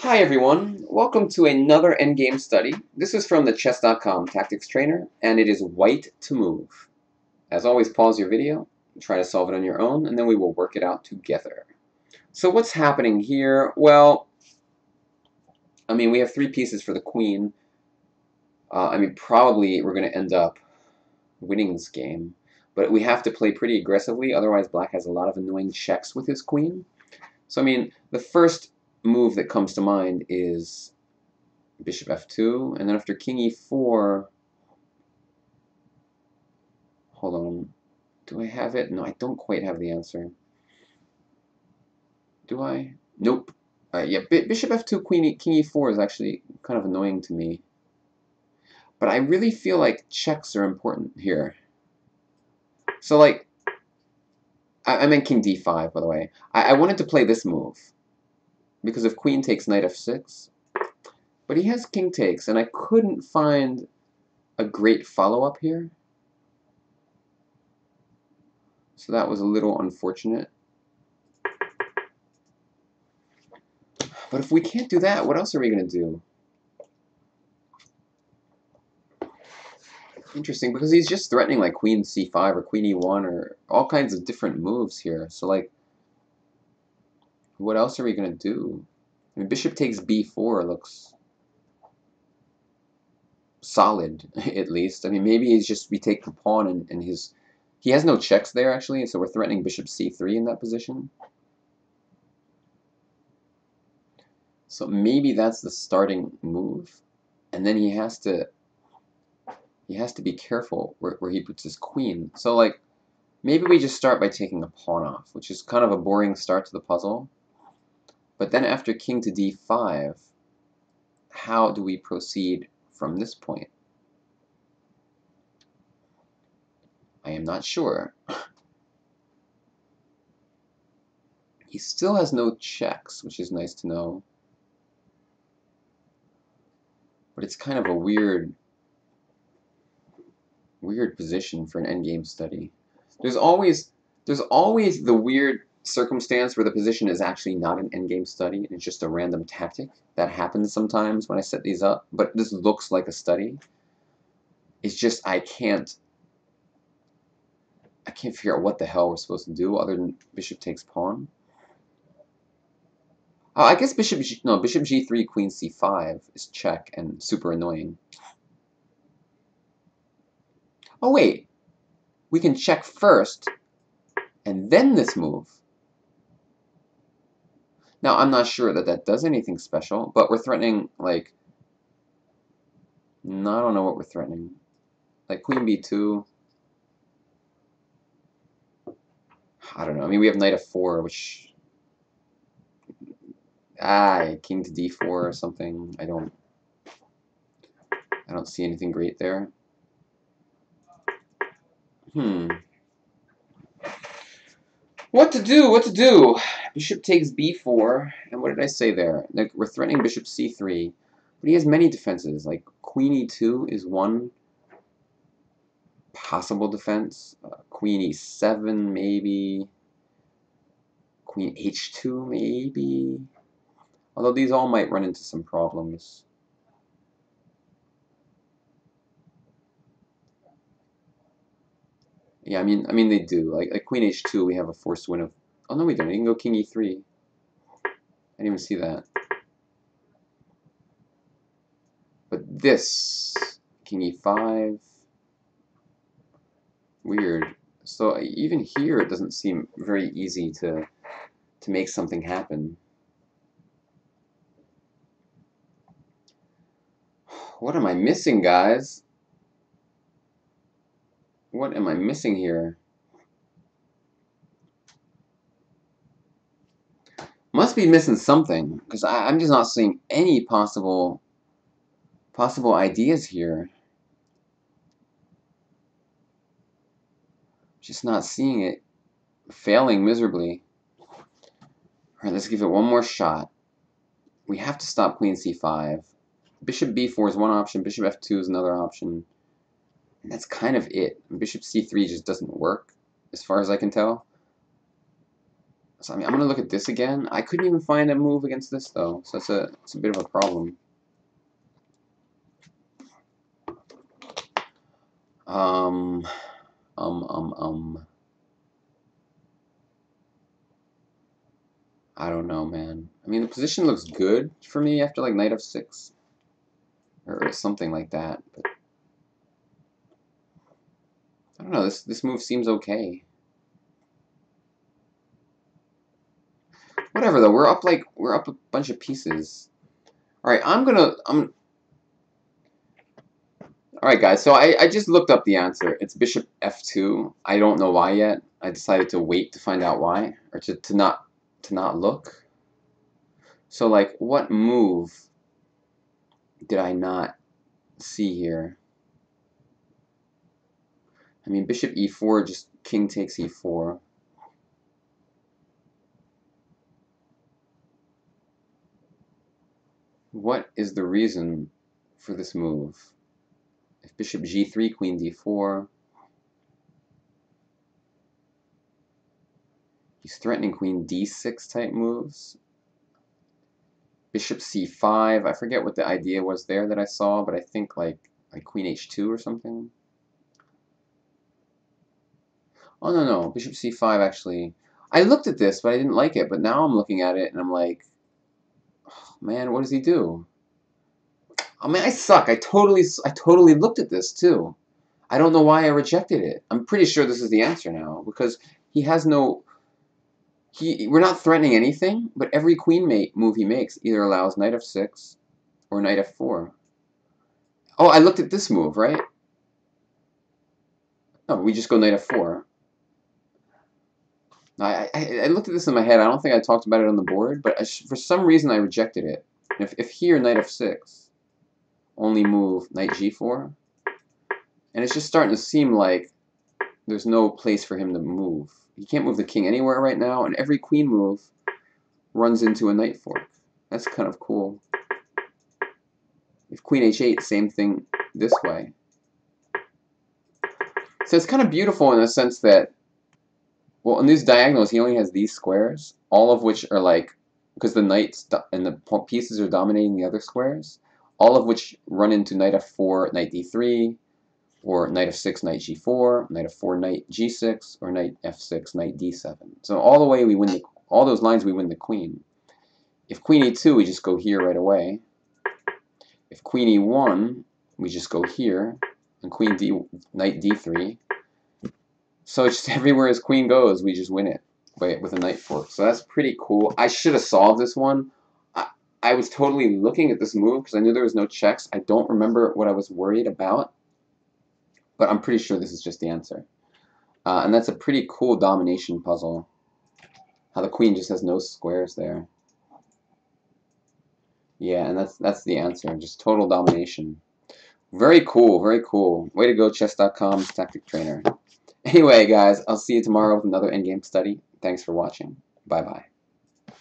Hi everyone, welcome to another Endgame Study. This is from the chess.com Tactics Trainer, and it is white to move. As always, pause your video, try to solve it on your own, and then we will work it out together. So what's happening here? Well, we have three pieces for the queen. Probably we're going to end up winning this game, but we have to play pretty aggressively, otherwise black has a lot of annoying checks with his queen. So, the first move that comes to mind is bishop f2, and then after king e4, hold on, do I have it? No, I don't quite have the answer. Do I? Nope. Yeah, bishop f2, king e4 is actually kind of annoying to me. But I really feel like checks are important here. So, like, I meant king d5, by the way. I wanted to play this move, because if queen takes knight f6, but he has king takes, and I couldn't find a great follow-up here. So that was a little unfortunate. But if we can't do that, what else are we going to do? Interesting, because he's just threatening like queen c5 or queen e1 or all kinds of different moves here. So, like, what else are we going to do? Bishop takes b4 looks solid, at least. Maybe he's just, we take the pawn and he has no checks there, actually, so we're threatening bishop c3 in that position. So maybe that's the starting move. And then he has to be careful where he puts his queen. So, like, maybe we just start by taking a pawn off, which is kind of a boring start to the puzzle. But then after king to d5, how do we proceed from this point? I am not sure. He still has no checks, which is nice to know. But it's kind of a weird position for an endgame study. There's always the weird circumstance where the position is actually not an endgame study and it's just a random tactic. That happens sometimes when I set these up, but this looks like a study. It's just I can't figure out what the hell we're supposed to do other than bishop takes pawn. I guess bishop g3, queen c5 is check and super annoying. Oh wait, we can check first and then this move. Now, I'm not sure that that does anything special, but we're threatening, like, no, I don't know what we're threatening. Like, queen b2. I don't know. We have knight f4, which... king to d4 or something. I don't see anything great there. What to do? What to do? Bishop takes b4, and what did I say there? Like, we're threatening bishop c3, but he has many defenses. Like, queen e2 is one possible defense. Queen e7, maybe. Queen h2, maybe. Although these all might run into some problems. Yeah, they do. Like queen h2, we have a forced win of... Oh, no, we don't. You can go king e3. I didn't even see that. But this, king e5, weird. So even here, it doesn't seem very easy to make something happen. What am I missing, guys? What am I missing here? Must be missing something, because I'm just not seeing any possible ideas here. Just not seeing it. Failing miserably. Alright, let's give it one more shot. We have to stop queen c5. Bishop b4 is one option, bishop f2 is another option. And that's kind of it. Bishop c3 just doesn't work, as far as I can tell. So I mean, I'm gonna look at this again. I couldn't even find a move against this though, so it's a bit of a problem. Um, I don't know, man. I mean, the position looks good for me after like knight f6 or something like that, but I don't know. This move seems okay. Whatever though. We're up a bunch of pieces. All right, Alright guys, so I just looked up the answer. It's bishop f2. I don't know why yet. I decided to wait to find out why. Or to not look. So like, what move did I not see here? I mean, bishop e4, just king takes e4. What is the reason for this move? If bishop g3, queen d4. He's threatening queen d6 type moves. Bishop c5. I forget what the idea was there that I saw, but I think like queen h2 or something. Oh, no. Bishop c5 actually. I looked at this, but I didn't like it. But now I'm looking at it, and I'm like, oh, man, what does he do? Oh, man, I suck. I totally looked at this, too. I don't know why I rejected it. I'm pretty sure this is the answer now, because he has no... We're not threatening anything, but every queen mate move he makes either allows knight f6 or knight f4. Oh, I looked at this move, right? No, we just go knight f4. I looked at this in my head. I don't think I talked about it on the board, but for some reason I rejected it. If here knight f6, only move knight g4, and it's just starting to seem like there's no place for him to move. He can't move the king anywhere right now, and every queen move runs into a knight fork. That's kind of cool. If queen h8, same thing this way. So it's kind of beautiful in the sense that, well, in these diagonals, he only has these squares, all of which are like, because the knights and the pieces are dominating the other squares, all of which run into knight f4, knight d3, or knight f6, knight g4, knight f4, knight g6, or knight f6, knight d7. So all the way we win all those lines we win the queen. If queen e2, we just go here right away. If queen e1, we just go here, and knight d3. So it's just everywhere his queen goes, we just win it with a knight fork. So that's pretty cool. I should have solved this one. I was totally looking at this move because I knew there was no checks. I don't remember what I was worried about, but I'm pretty sure this is just the answer. And that's a pretty cool domination puzzle. How the queen just has no squares there. Yeah, and that's the answer. Just total domination. Very cool, very cool. Way to go, chess.com's tactic trainer. Anyway, guys, I'll see you tomorrow with another endgame study. Thanks for watching. Bye-bye.